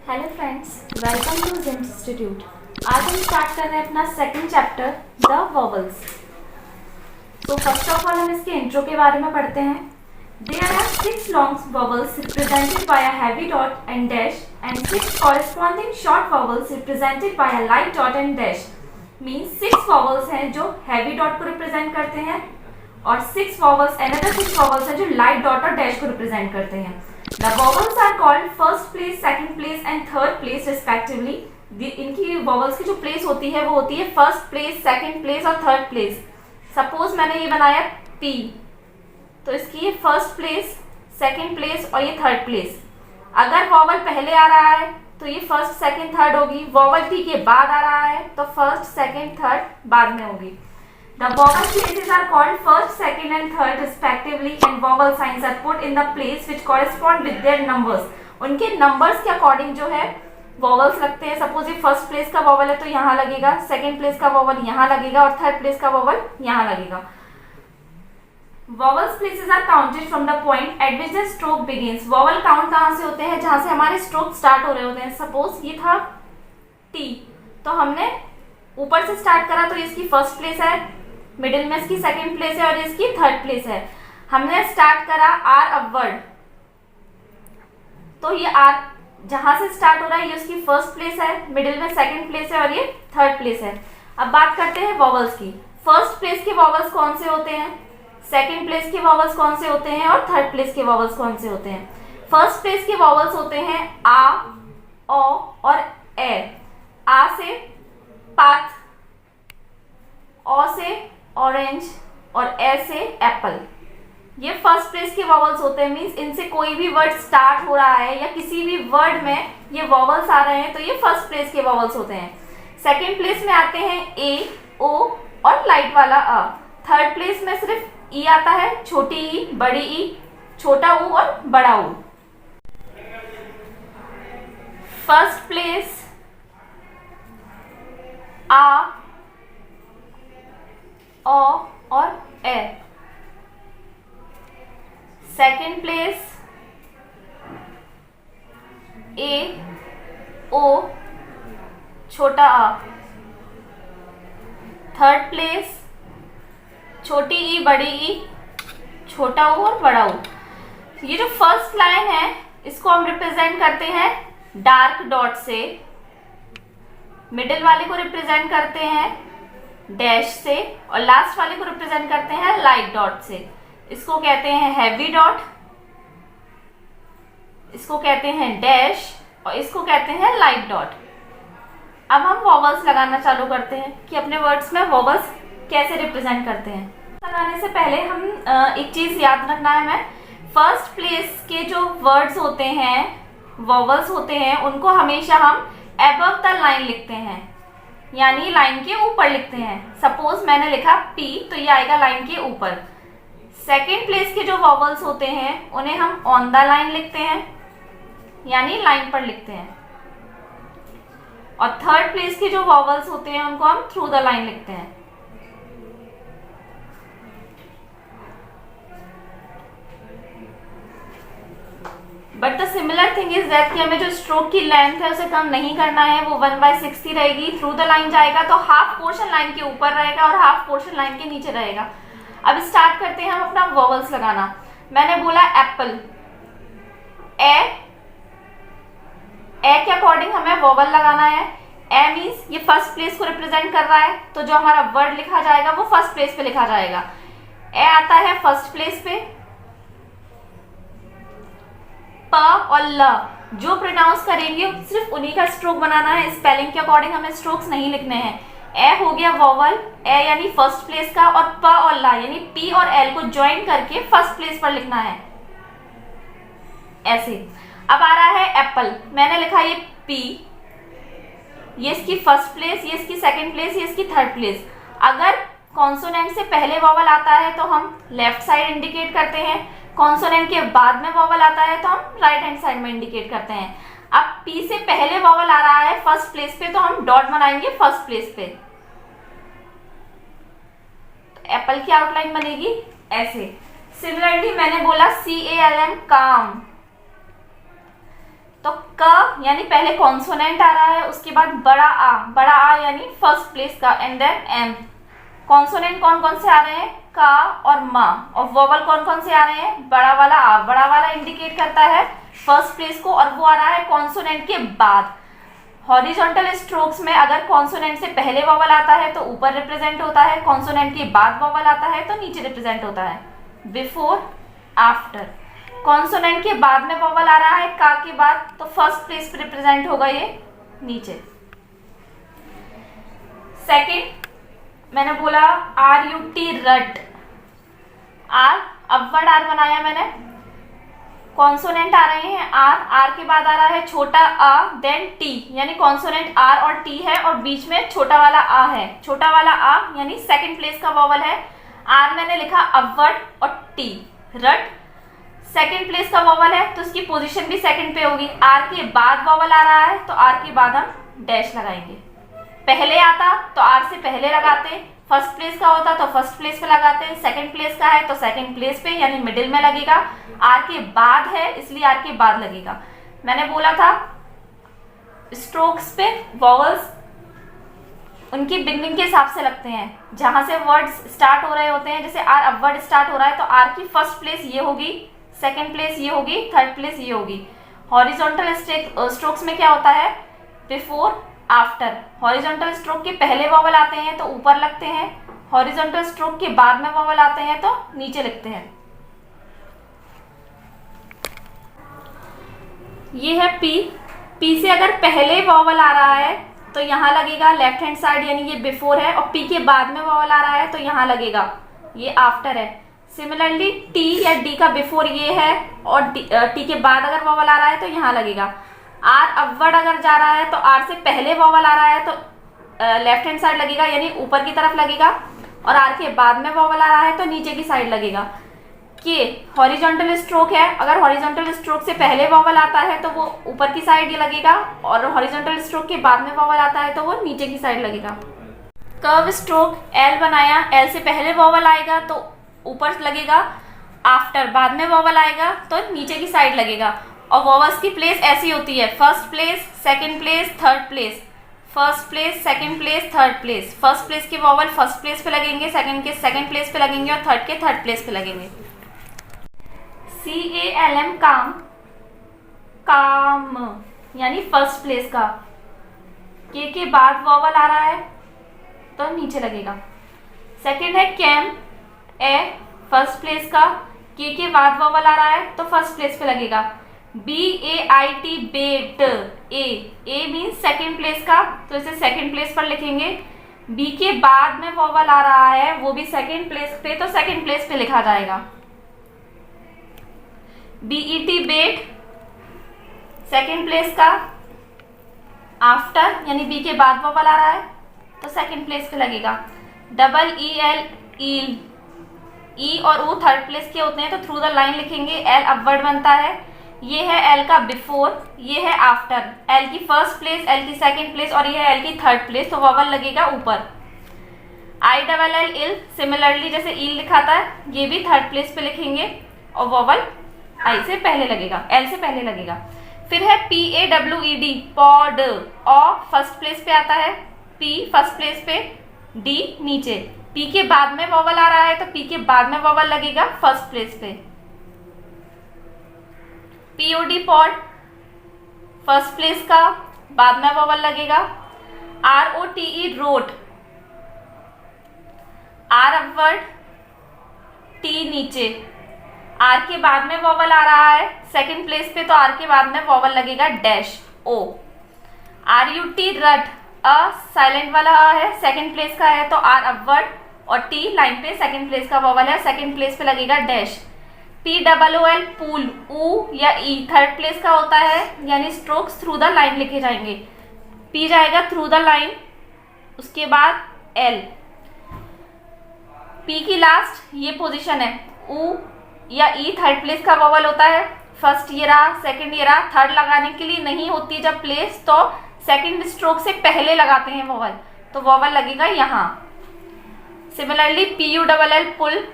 Hello friends, welcome to gym institute. आज हम start कर रहे हैं अपना सेकंड चैप्टर द वोवेल्स। तो फर्स्ट ऑफ ऑल हम इसके इंट्रो के बारे में पढ़ते हैं। There are 6 long vowels represented by a heavy dot and dash and 6 corresponding short vowels represented by a light dot and dash. Means 6 vowels हैं जो हैवी डॉट को रिप्रेजेंट करते हैं और 6 वोवेल्स अनदर 6 वोवेल्स हैं जो लाइट डॉट और dash को रिप्रेजेंट करते हैं। The vowels are called first place, second place and third place respectively. इनकी vowels की जो place होती है वो होती है first place, second place और third place. Suppose मैंने ये बनाया P, तो इसकी ये first place, second place और ये third place. अगर vowel पहले आ रहा है तो ये first, second, third होगी. vowel P के बाद आ रहा है तो first, second, third बाद में होगी. The vowel places are called first, second and third respectively and vowel signs are put in the place which correspond with their numbers. उनके numbers के according जो है vowels लगते हैं। Suppose ये first place का vowel है तो यहाँ लगेगा, second place का vowel यहाँ लगेगा और third place का vowel यहाँ लगेगा। Vowels places are counted from the point at which the stroke begins. Vowel count कहाँ से होते हैं? जहाँ से हमारे stroke start हो रहे होते हैं। Suppose ये था T, तो हमने ऊपर से start करा तो इसकी first place है, मिडिल में इसकी सेकंड प्लेस है और इसकी थर्ड प्लेस है। हमने स्टार्ट करा आर अपवर्ड, तो ये आर जहां से स्टार्ट हो रहा है ये उसकी फर्स्ट प्लेस है, मिडिल में सेकंड प्लेस है और ये थर्ड प्लेस है। अब बात करते हैं वॉवल्स की। फर्स्ट प्लेस के वॉवल्स कौन से होते हैं, सेकंड प्लेस के वॉवल्स कौन से होते हैं और थर्ड प्लेस के वॉवल्स कौन से होते हैं। फर्स्ट प्लेस के वॉवल्स होते हैं आ, ओ और ए। आ से पाथ, ओ से ऑरेंज और ए से एप्पल। ये फर्स्ट प्लेस के वॉवल्स होते हैं। मींस इनसे कोई भी वर्ड स्टार्ट हो रहा है या किसी भी वर्ड में ये वॉवल्स आ रहे हैं तो ये फर्स्ट प्लेस के वॉवल्स होते हैं। सेकंड प्लेस में आते हैं ए, ओ और लाइट वाला अ। थर्ड प्लेस में सिर्फ ई आता है, छोटी ई, बड़ी ई, छोटा ऊ और बड़ा ऊ। फर्स्ट प्लेस आ, ओ और ए। सेकंड प्लेस ए, ओ, छोटा आ। थर्ड प्लेस छोटी ई, बड़ी ई, छोटा ऊ और बड़ा ऊ। ये जो फर्स्ट लाइन है इसको हम रिप्रेजेंट करते हैं डार्क डॉट से, मिडिल वाले को रिप्रेजेंट करते हैं डैश से और लास्ट वाले को रिप्रेजेंट करते हैं लाइट डॉट से। इसको कहते हैं हैवी डॉट, इसको कहते हैं डैश और इसको कहते हैं लाइट डॉट। अब हम वॉवल्स लगाना चालू करते हैं कि अपने वर्ड्स में वॉवल्स कैसे रिप्रेजेंट करते हैं। लगाने से पहले हम एक चीज याद रखना है हमें, फर्स्ट प्लेस के जो वर्ड्स होते हैं, वॉवल्स होते हैं, उनको हमेशा हम अबव द लाइन लिखते हैं, यानी लाइन के ऊपर लिखते हैं। सपोज मैंने लिखा P तो ये आएगा लाइन के ऊपर। सेकेंड प्लेस के जो वॉवल्स होते हैं उन्हें हम ऑन द लाइन लिखते हैं, यानी लाइन पर लिखते हैं। और थर्ड प्लेस के जो वॉवल्स होते हैं उनको हम थ्रू द लाइन लिखते हैं। But the similar thing is that कि हमें जो स्ट्रोक की लेंथ है उसे कम नहीं करना है, वो 1/6 ही रहेगी। थ्रू द लाइन जाएगा तो हाफ पोर्शन लाइन के ऊपर रहेगा और हाफ पोर्शन लाइन के नीचे रहेगा। अब स्टार्ट करते हैं हम अपना वॉवल्स लगाना। मैंने बोला एप्पल, ए के अकॉर्डिंग हमें वॉवल लगाना है। ए मीन्स ये फर्स्ट प्लेस को रिप्रेजेंट कर रहा है तो जो हमारा वर्ड लिखा जाएगा वो फर्स्ट प्लेस पे लिखा जाएगा। ए आता है फर्स्ट प्लेस पे। प और ल जो प्रोनाउंस करेंगे सिर्फ उन्हीं का स्ट्रोक बनाना है, स्पेलिंग के अकॉर्डिंग हमें स्ट्रोक्स नहीं लिखने हैं। ए हो गया वॉवल, ए यानी फर्स्ट प्लेस का, और प और ला यानी पी और एल को ज्वाइन करके फर्स्ट प्लेस पर लिखना है, ऐसे। अब आ रहा है एप्पल, मैंने लिखा ये पी, ये इसकी फर्स्ट प्लेस, ये इसकी सेकंड प्लेस, ये इसकी थर्ड प्लेस। अगर कॉन्सोनेंट से पहले वॉवल आता है तो हम लेफ्ट साइड इंडिकेट करते हैं, कॉन्सोनेंट के बाद में वॉवल आता है तो हम राइट हैंड साइड में इंडिकेट करते हैं। अब पी से पहले वॉवल आ रहा है फर्स्ट प्लेस पे तो हम डॉट बनाएंगे फर्स्ट प्लेस पे। तो एप्पल की आउटलाइन बनेगी ऐसे। सिमिलरली मैंने बोला CALM काम, तो क यानी पहले कॉन्सोनेंट आ रहा है, उसके बाद बड़ा आ यानी फर्स्ट प्लेस का, एंड देन एम। कॉन्सोनेंट कौन कौन से आ रहे हैं, का और मा, और वोवल कौन कौन से आ रहे हैं, बड़ा वाला आ। बड़ा वाला इंडिकेट करता है फर्स्ट प्लेस को, और वो आ रहा है कॉन्सोनेंट के बाद। हॉरिजॉन्टल स्ट्रोक्स में अगर कॉन्सोनेंट से पहले वोवल आता है तो ऊपर रिप्रेजेंट होता है, कॉन्सोनेंट के बाद वोवल आता है तो नीचे रिप्रेजेंट होता है। Before, after. कॉन्सोनेंट के बाद में वोवल आ रहा है का के बाद, तो फर्स्ट प्लेस पे रिप्रेजेंट होगा ये नीचे। सेकंड मैंने बोला आर यू टी, रट। आर, अपवर्ड आर बनाया मैंने। कॉन्सोनेंट आ रहे हैं आर के बाद आ रहा है छोटा आ, देन टी, यानी कॉन्सोनेंट आर और टी है और बीच में छोटा वाला आ है। छोटा वाला आ यानी सेकंड प्लेस का वोवल है। आर मैंने लिखा अपवर्ड और टी, रट सेकंड प्लेस का वोवल है तो उसकी पोजीशन भी सेकंड पे होगी। आर के बाद वोवल आ रहा है तो आर के बाद हम डैश लगाएंगे। पहले आता तो आर से पहले लगाते, फर्स्ट प्लेस का होता तो फर्स्ट प्लेस पे लगाते, सेकंड प्लेस का है तो सेकंड प्लेस पे यानी मिडिल में लगेगा। आर के बाद है इसलिए आर के बाद लगेगा। मैंने बोला था स्ट्रोक्स पे वॉवल्स उनकी बिगनिंग के हिसाब से लगते हैं, जहां से वर्ड्स स्टार्ट हो रहे होते हैं। जैसे आर अपवर्ड स्टार्ट हो रहा है तो आर की फर्स्ट प्लेस ये होगी, सेकंड प्लेस ये होगी, थर्ड प्लेस ये होगी। हॉरिजॉन्टल स्ट्रोक्स में क्या होता है, बिफोर, आफ्टर। हॉरिजॉन्टल स्ट्रोक के पहले वोवल आते हैं तो ऊपर लगते हैं, हॉरिजॉन्टल स्ट्रोक के बाद में वोवल आते हैं तो नीचे लिखते हैं। ये है पी। पी से अगर पहले वोवल आ रहा है तो यहाँ लगेगा लेफ्ट हैंड साइड, यानी ये बिफोर है, और पी के बाद में वोवल आ रहा है तो यहाँ लगेगा, ये आफ्टर है। सिमिलरली टी या डी का बिफोर ये है और टी के बाद अगर वोवल आ रहा है तो यहाँ लगेगा। आर अपवर्ड अगर जा रहा है तो आर से पहले वोवल आ रहा है तो लेफ्ट हैंड साइड लगेगा, यानी ऊपर की तरफ लगेगा, और आर के बाद में वोवल आ रहा है तो नीचे की साइड लगेगा। के हॉरिजॉन्टल स्ट्रोक है, अगर हॉरिजॉन्टल स्ट्रोक से पहले वोवल आता है तो वो ऊपर की साइड ये लगेगा, और हॉरिजॉन्टल स्ट्रोक के बाद में वोवल आता है तो वो नीचे की साइड लगेगा। कर्व स्ट्रोक एल बनाया, एल से पहले वोवल आएगा तो ऊपर लगेगा, आफ्टर बाद में वोवल आएगा तो नीचे की साइड लगेगा। और वोवल्स की प्लेस ऐसी होती है, first place, second place, third place, first place, second place, third place. First place के वोवल फर्स्ट प्लेस पे लगेंगे, सेकंड के सेकंड प्लेस पे लगेंगे, और थर्ड के थर्ड प्लेस पे लगेंगे। CALM, काम, काम यानी फर्स्ट प्लेस का। के बाद वोवल आ रहा है तो नीचे लगेगा। सेकंड है कैम, ए फर्स्ट प्लेस का, के बाद वोवल आ रहा है तो फर्स्ट प्लेस पे लगेगा। BAIT, बेट, ए मीन्स सेकंड प्लेस का, तो इसे सेकंड प्लेस पर लिखेंगे। बी के बाद में वोवल आ रहा है वो भी सेकंड प्लेस पे, तो सेकंड प्लेस पे लिखा जाएगा। BET, बेट सेकंड प्लेस का, आफ्टर यानी बी के बाद वोवल आ रहा है तो सेकंड प्लेस पे लगेगा। EEL, ईल, ई और ओ थर्ड प्लेस के होते हैं तो थ्रू द लाइन लिखेंगे। एल अपवर्ड बनता है, ये है एल का बिफोर, ये है आफ्टर। एल की फर्स्ट प्लेस, एल की सेकंड प्लेस, और ये है एल की थर्ड प्लेस, तो वोवल लगेगा ऊपर। ILL, इल, सिमिलरली जैसे ईल लिखा था ये भी थर्ड प्लेस पे लिखेंगे और वोवल आई से पहले लगेगा, एल से पहले लगेगा। फिर है PAWED, पॉड, ऑ फर्स्ट प्लेस पे आता है, पी फर्स्ट प्लेस पे, डी नीचे। पी के बाद में वोवल आ रहा है तो पी के बाद में वोवल लगेगा फर्स्ट प्लेस पे। POD, पॉड फर्स्ट प्लेस का, बाद में वोवल लगेगा। ROTE, rote, R upward, T नीचे। आर के बाद में वोवल आ रहा है सेकंड प्लेस पे तो आर के बाद में वोवल लगेगा डैश, ओ। RUT, रट, अ साइलेंट वाला अ है, सेकंड प्लेस का है तो आर अपवर्ड, और टी लाइन पे सेकंड प्लेस का वोवल है, सेकंड प्लेस पे लगेगा डैश। POOL, पूल, ऊ या ई थर्ड प्लेस का होता है, यानी स्ट्रोक्स थ्रू द लाइन लिखे जाएंगे। पी जाएगा थ्रू द लाइन, उसके बाद एल। पी की लास्ट ये पोजीशन है, ऊ या ई थर्ड प्लेस का वोवल होता है। फर्स्ट ये रहा, सेकंड ये रहा, थर्ड लगाने के लिए नहीं होती जब प्लेस तो सेकंड स्ट्रोक से पहले लगाते हैं वोवल, तो वोवल लगेगा यहाँ। सिमिलरली PULL, पुल,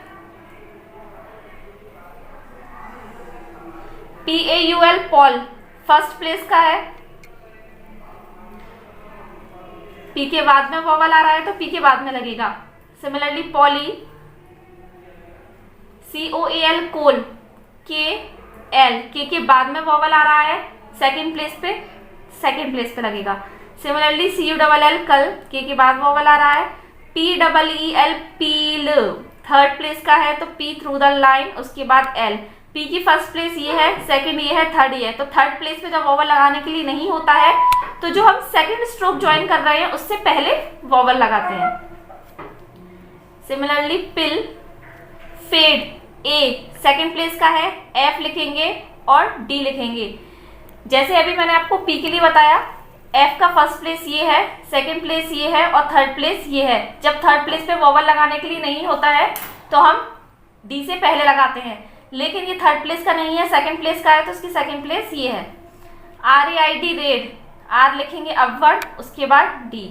PAUL, पॉल फर्स्ट प्लेस का है, पी के बाद में वॉवल आ रहा है तो पी के बाद में लगेगा। सिमिलरली पॉली, COAL कोल, KL, के बाद में वॉवल आ रहा है सेकंड प्लेस पे लगेगा। सिमिलरली CULL कल, के बाद वॉवल आ रहा है। PEEL पील, थर्ड प्लेस का है तो P थ्रू द लाइन, उसके बाद L। P की फर्स्ट प्लेस ये है, सेकंड ये है, थर्ड ये है, तो थर्ड प्लेस पे जब वॉवल लगाने के लिए नहीं होता है तो जो हम सेकंड स्ट्रोक ज्वाइन कर रहे हैं उससे पहले वॉवल लगाते हैं। Similarly pill, fed, A second place का है, F लिखेंगे और D लिखेंगे। जैसे अभी मैंने आपको P के लिए बताया, F का फर्स्ट प्लेस ये है, सेकंड प्लेस ये है और थर्ड प्लेस ये है। जब थर्ड प्लेस पे वॉवल लगाने के लिए नहीं होता है तो हम D से पहले लगाते हैं, लेकिन ये थर्ड प्लेस का नहीं है, सेकंड प्लेस का है तो उसकी सेकंड प्लेस ये है। RAID रेड, R लिखेंगे अपवर्ड, उसके बाद D,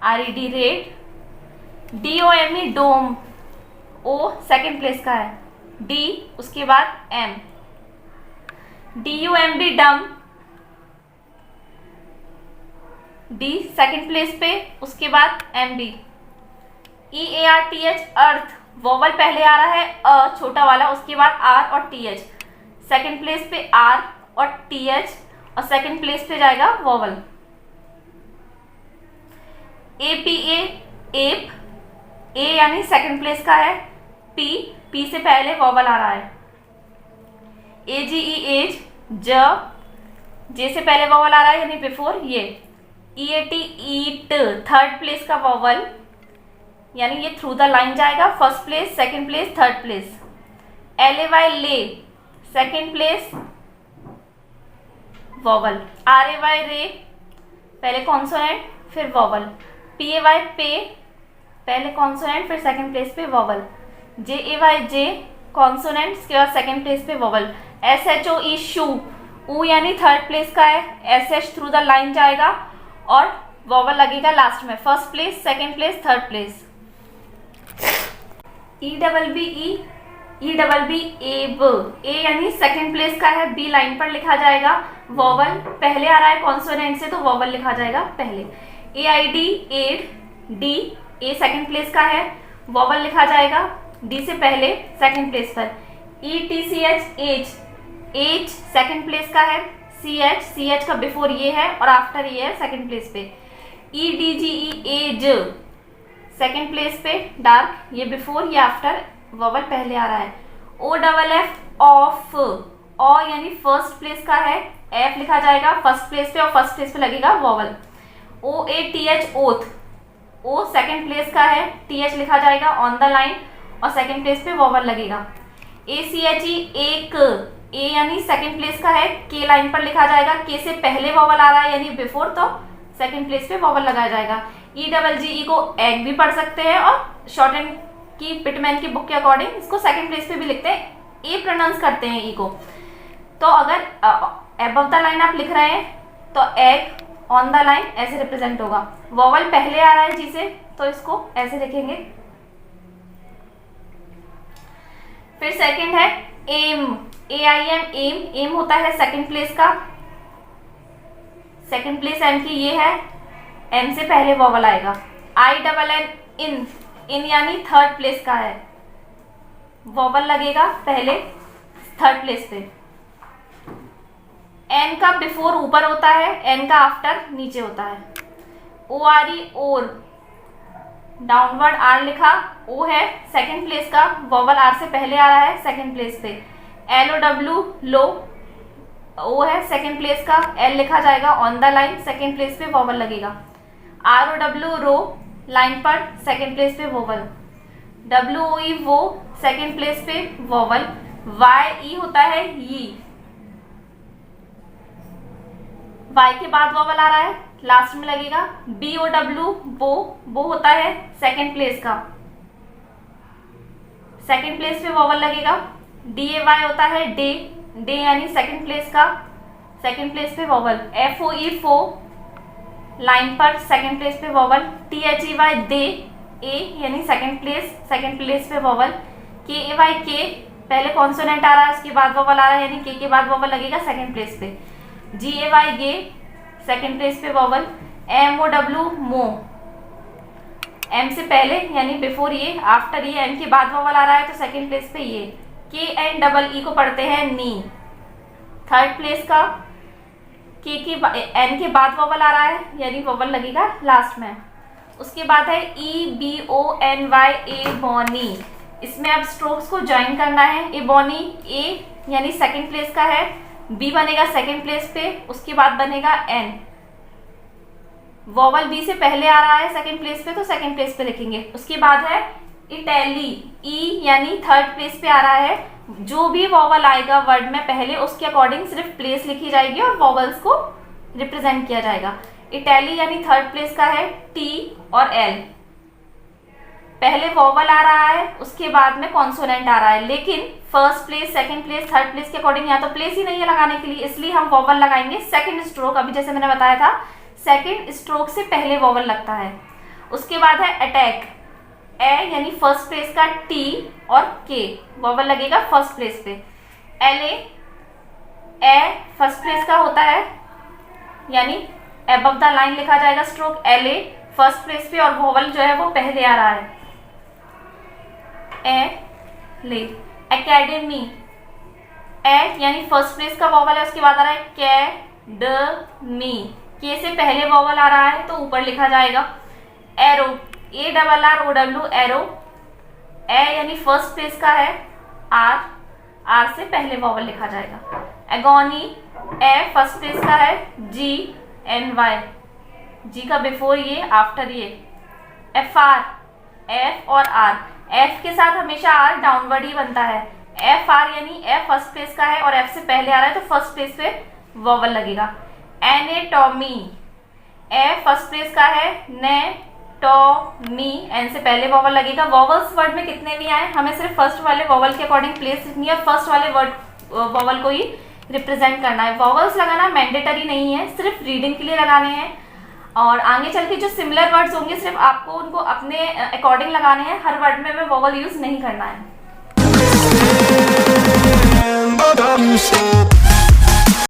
RED रेड। DOME डोम, O सेकंड प्लेस का है, D उसके बाद M। DUMB डम, D सेकंड प्लेस पे, उसके बाद MB। EARTH अर्थ, वॉवल पहले आ रहा है अ छोटा वाला, उसके बाद R और TH, सेकंड प्लेस पे R और TH और सेकंड प्लेस पे जाएगा वॉवल। APA एप, A यानी सेकंड प्लेस का है, P से पहले वॉवल आ रहा है। AGE एज, J से पहले वॉवल आ रहा है यानी बिफोर ये। EAT ईट, थर्ड प्लेस का वॉवल यानी ये थ्रू द लाइन जाएगा, first place, second place, third place. LAY ले, सेकंड प्लेस वॉवल। RAY रे, पहले कॉन्सोनेंट फिर वॉवल। PAY पे, पहले कॉन्सोनेंट फिर सेकंड प्लेस पे वॉवल। JAY जे, कॉन्सोनेंट के बाद सेकंड प्लेस पे वॉवल। SHOE शू, ऊ यानी थर्ड प्लेस का है, SH थ्रू द लाइन जाएगा और वॉवल लगेगा लास्ट में, first place, second place, third place. EBB एब, A यानी सेकंड प्लेस का है, B लाइन पर लिखा जाएगा, वॉवल पहले आ रहा है कॉन्सोनेंट से तो वॉवल लिखा जाएगा पहले। AID aid, D A second place का है, वॉवल लिखा जाएगा D से पहले सेकंड प्लेस पर। ETCH एज सेकंड प्लेस का है, CH का बिफोर ये है और आफ्टर ये है सेकंड प्लेस पे। EDGE एज सेकंड प्लेस पे, डार्क, ये बिफोर ये आफ्टर, वॉवल पहले आ रहा है। OFF ऑफ, ओ यानी फर्स्ट प्लेस का है, F लिखा जाएगा फर्स्ट प्लेस पे और फर्स्ट प्लेस पे लगेगा vowel. OATH oath, O second place का है, TH लिखा जाएगा ऑन द लाइन और सेकंड प्लेस पे वॉवल लगेगा। ACHE एक, A यानी सेकंड प्लेस का है, K लाइन पर लिखा जाएगा, K से पहले वॉवल आ रहा है यानी बिफोर तो सेकंड प्लेस पे वॉवल लगाया जाएगा। EGGE को एग भी पढ़ सकते हैं और शॉर्ट एंड की पिटमैन की बुक के अकॉर्डिंग इसको सेकंड प्लेस पे भी लिखते हैं, ए प्रोनाउंस करते हैं ई को। तो अगर अबव द लाइन आप लिख रहे हैं तो एग ऑन द लाइन ऐसे रिप्रेजेंट होगा। वॉवल पहले आ रहा है जी से तो इसको ऐसे लिखेंगे। फिर सेकंड है एम, AIM एम होता है सेकंड प्लेस का, सेकंड प्लेस एम की ये है, एम से पहले वॉवल आएगा। INN इन यानी थर्ड प्लेस का है, वॉवल लगेगा पहले थर्ड प्लेस पे। एन का बिफोर ऊपर होता है, एन का आफ्टर नीचे होता है। ORE और, डाउनवर्ड आर लिखा, ओ है सेकंड प्लेस का, वॉवल आर से पहले आ रहा है सेकंड प्लेस पे। LOW लो, ओ है सेकंड प्लेस का, एल लिखा जाएगा on the line, second place पे वॉवल लगेगा। ROW रो, लाइन पर सेकंड प्लेस पे वॉवल। WOE वो, सेकंड प्लेस पे वॉवल। YE होता है ये, Y के बाद वॉवल आ रहा है लास्ट में लगेगा। BOW वो होता है सेकंड प्लेस का, सेकंड प्लेस पे वॉवल लगेगा। DAY होता है डे यानी सेकंड प्लेस का, सेकंड प्लेस पे वॉवल। FOE फो, लाइन पर सेकंड प्लेस पे वॉवल। THEY दे, ए यानी सेकंड प्लेस पे वॉवल। KAY के, पहले कॉन्सोनेंट आ रहा है उसके बाद वॉवल आ रहा है यानी के बाद वॉवल लगेगा सेकंड प्लेस पे। GAY गे, सेकंड प्लेस पे वॉवल। MOW मो, M से पहले यानी बिफोर ये, आफ्टर ये, M के बाद वॉवल आ रहा है तो सेकंड प्लेस पे ये। KNEE को पढ़ते हैं नी, थर्ड प्लेस का। N के बाद वॉवल आ रहा है यानी वॉवल लगेगा लास्ट में। उसके बाद है EBONY एबोनी, इसमें अब स्ट्रोक्स को ज्वाइन करना है। एबोनी ए यानी सेकंड प्लेस का है, बी बनेगा सेकंड प्लेस पे, उसके बाद बनेगा एन। वॉवल बी से पहले आ रहा है सेकंड प्लेस पे तो सेकंड प्लेस पे लिखेंगे। उसके बाद है इटैली, ई यानी थर्ड प्लेस पे आ रहा है। जो भी वॉवल आएगा वर्ड में पहले उसके अकॉर्डिंग सिर्फ प्लेस लिखी जाएगी और वॉवल्स को रिप्रेजेंट किया जाएगा। इटैली यानी थर्ड प्लेस का है, टी और एल। पहले वॉवल आ रहा है उसके बाद में कॉन्सोनेंट आ रहा है, लेकिन first place, second place, third place के अकॉर्डिंग यहाँ तो प्लेस ही नहीं है लगाने के लिए, इसलिए हम वॉवल लगाएंगे सेकंड स्ट्रोक। अभी जैसे मैंने बताया था सेकंड स्ट्रोक से पहले वॉवल लगता है। उसके बाद है अटैक, ए यानी फर्स्ट प्लेस का टी और के, वॉवल लगेगा फर्स्ट प्लेस पे। LA, ए फर्स्ट प्लेस का होता है यानी अबव द लाइन लिखा जाएगा स्ट्रोक। LA फर्स्ट प्लेस पे और वॉवल जो है वो पहले आ रहा है, ए ले। एकेडमी, ए यानी फर्स्ट प्लेस का वॉवल है, उसके बाद आ रहा है कैडमी, के से पहले वॉवल आ रहा है तो ऊपर लिखा जाएगा। एरो, ARROW एरो, ए यानी फर्स्ट प्लेस का है, आर से पहले वॉवल लिखा जाएगा। एगोनी, ए फर्स्ट प्लेस का है, GNY, जी का बिफोर ये, आफ्टर ये। FR, एफ और आर, एफ के साथ हमेशा आर डाउनवर्ड ही बनता है। FR यानी एफ फर्स्ट प्लेस का है और एफ से पहले आ रहा है तो फर्स्ट प्लेस पे वॉवल लगेगा। एनेटॉमी, ए फर्स्ट प्लेस का है, नेटोमी, एन से पहले वॉवल लगेगा। वॉवल्स वर्ड में कितने भी आए हमें सिर्फ फर्स्ट वाले वॉवल के अकॉर्डिंग प्लेस लिखनी है और फर्स्ट वाले वर्ड वॉवल को ही रिप्रेजेंट करना है। वॉवल्स लगाना मैंडेटरी नहीं है, सिर्फ रीडिंग के लिए लगाने हैं। और आगे चल के जो सिमिलर वर्ड्स होंगे सिर्फ आपको उनको अपने अकॉर्डिंग लगाने हैं, हर वर्ड में वॉवल यूज नहीं करना है।